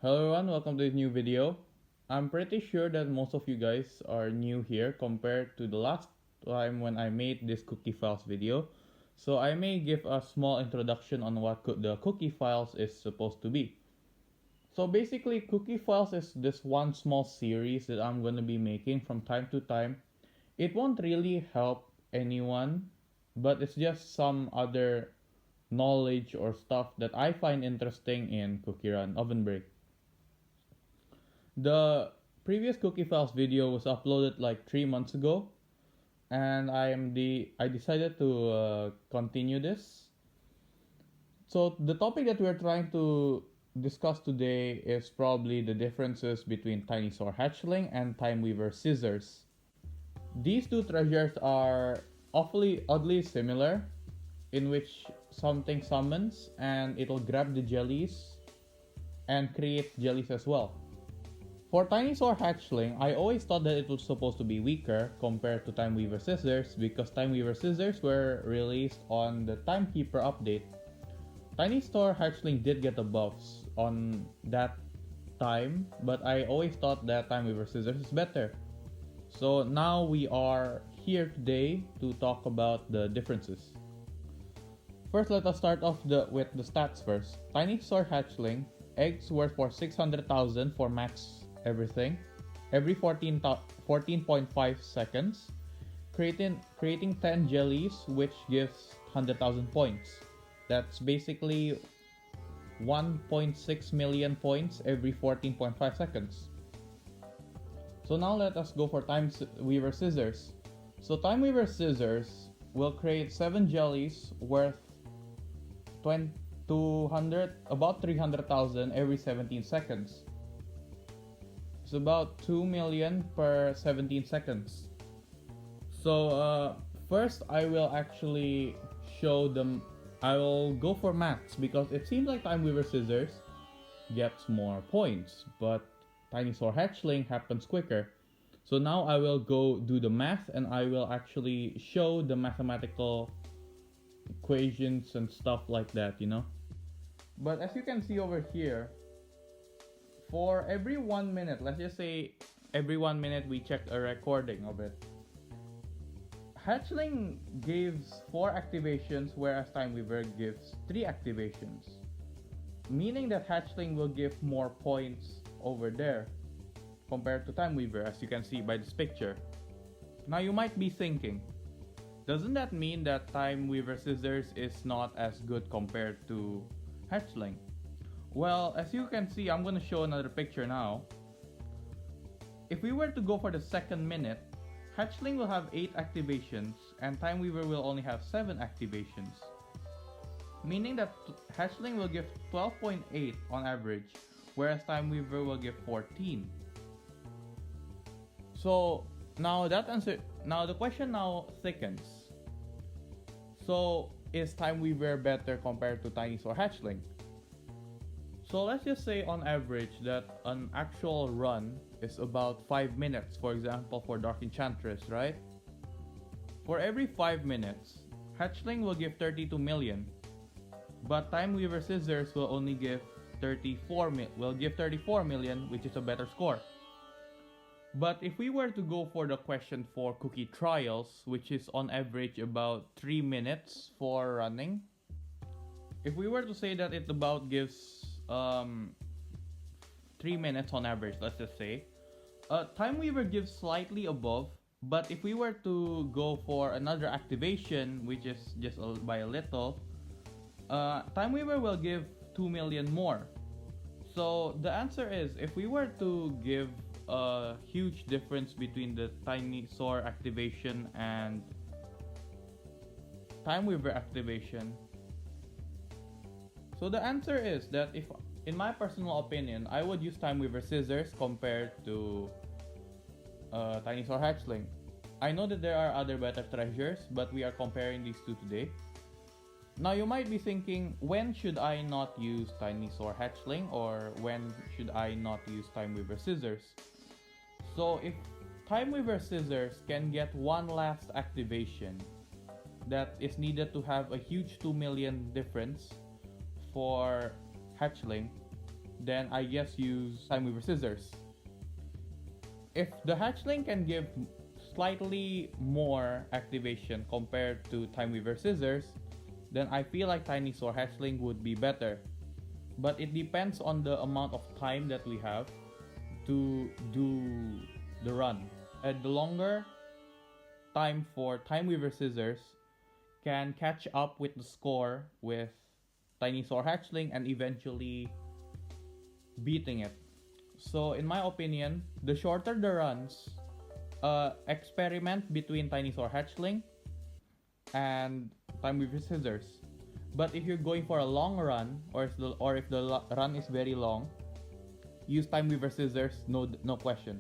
Hello everyone, welcome to this new video. I'm pretty sure that most of you guys are new here compared to the last time when I made this Cookiefiles video. So I may give a small introduction on what the Cookiefiles is supposed to be. So basically Cookiefiles is this one small series that I'm going to be making from time to time. It won't really help anyone, but it's just some other knowledge or stuff that I find interesting in Cookierun Ovenbreak. The previous Cookiefiles video was uploaded like 3 months ago, and I decided to continue this. So the topic that we're trying to discuss today is probably the differences between tinysaur hatchling and timeweaver scissors. These two treasures are oddly similar, in which something summons and it'll grab the jellies and create jellies as well. For Tinysaur Hatchling, I always thought that it was supposed to be weaker compared to Timeweaver Scissors because Timeweaver Scissors were released on the Timekeeper update. Tinysaur Hatchling did get the buffs on that time, but I always thought that Timeweaver Scissors is better. So now we are here today to talk about the differences. First, let us start off with the stats first. Tinysaur Hatchling, eggs worth for 600,000 for max everything, every 14.5 seconds, creating 10 jellies, which gives 100,000 points. That's basically 1.6 million points every 14.5 seconds. So now let us go for Timeweaver Scissors. So Timeweaver Scissors will create 7 jellies worth 200, about 300,000 every 17 seconds. It's about 2 million per 17 seconds. So first I will actually show them. I will go for maths because it seems like Timeweaver Scissors gets more points, but Tinysaur Hatchling happens quicker. So now I will go do the math and I will actually show the mathematical equations and stuff like that, But as you can see over here, for every 1 minute, let's just say every 1 minute we check a recording of it. Hatchling gives 4 activations, whereas Timeweaver gives 3 activations. Meaning that Hatchling will give more points over there compared to Timeweaver, as you can see by this picture. Now you might be thinking, doesn't that mean that Timeweaver Scissors is not as good compared to Hatchling? Well, as you can see, I'm going to show another picture now. If we were to go for the second minute, Hatchling will have 8 activations and Timeweaver will only have 7 activations. Meaning that Hatchling will give 12.8 on average, whereas Timeweaver will give 14. So now the question now thickens. So is Timeweaver better compared to Tinysaur Hatchling? So let's just say on average that an actual run is about 5 minutes, for example for Dark Enchantress, right? For every 5 minutes, Hatchling will give 32 million, but Timeweaver Scissors will only give 34 million, which is a better score. But if we were to go for the question for Cookie Trials, which is on average about 3 minutes for running, if we were to say that it about gives 3 minutes on average, let's just say, Timeweaver gives slightly above, but if we were to go for another activation, which is just by a little, Timeweaver will give 2 million more. So the answer is, if we were to give a huge difference between the Tinysaur activation and Timeweaver activation, so the answer is that if, in my personal opinion, I would use Timeweaver Scissors compared to Tinysaur Hatchling. I know that there are other better treasures, but we are comparing these two today. Now you might be thinking, when should I not use Tinysaur Hatchling, or when should I not use Timeweaver Scissors? So if Timeweaver Scissors can get one last activation that is needed to have a huge 2 million difference for Hatchling, then I guess use Timeweaver Scissors. If the Hatchling can give slightly more activation compared to Timeweaver Scissors, then I feel like tinysaur Hatchling would be better. But it depends on the amount of time that we have to do the run. The longer time for Timeweaver Scissors can catch up with the score with tinysaur Hatchling and eventually beating it. So in my opinion, the shorter the runs, experiment between tinysaur Hatchling and Timeweaver Scissors. But if you're going for a long run, or if the run is very long, use Timeweaver Scissors, no question.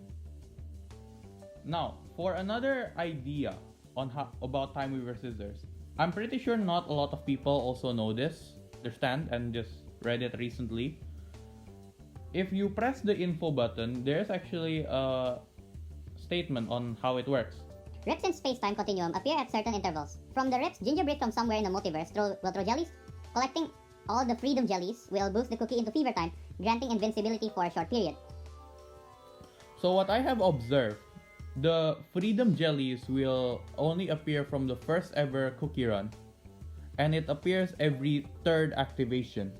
Now, for another idea on about Timeweaver Scissors, I'm pretty sure not a lot of people also know this, understand, and just read it recently. If you press the info button, there's actually a statement on how it works. Rips in space-time continuum appear at certain intervals. From the rips, gingerbread from somewhere in the multiverse will throw jellies. Collecting all the freedom jellies will boost the cookie into fever time, granting invincibility for a short period. So what I have observed, the freedom jellies will only appear from the first ever cookie run, and it appears every third activation.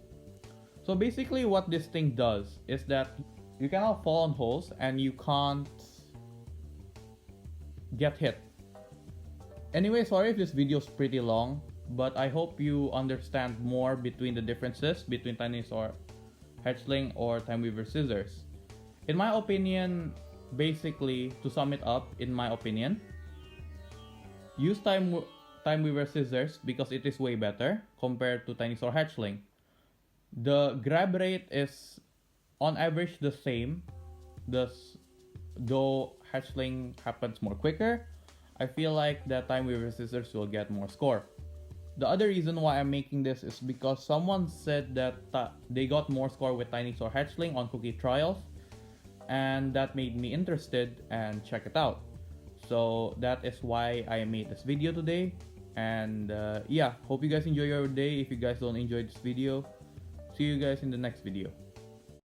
So basically what this thing does is that you cannot fall on holes and you can't get hit. Anyway, sorry if this video is pretty long, but I hope you understand more between the differences between tinysaur Hatchling or Timeweaver Scissors. In my opinion, basically, to sum it up, in my opinion, use Timeweaver Scissors because it is way better compared to tinysaur Hatchling. The grab rate is on average the same, though Hatchling happens more quicker. I feel like that Timeweaver Scissors will get more score. The other reason why I'm making this is because someone said that they got more score with tinysaur Hatchling on cookie trials, and that made me interested and check it out. So that is why I made this video today. And yeah, hope you guys enjoy your day. If you guys don't enjoy this video, see you guys in the next video.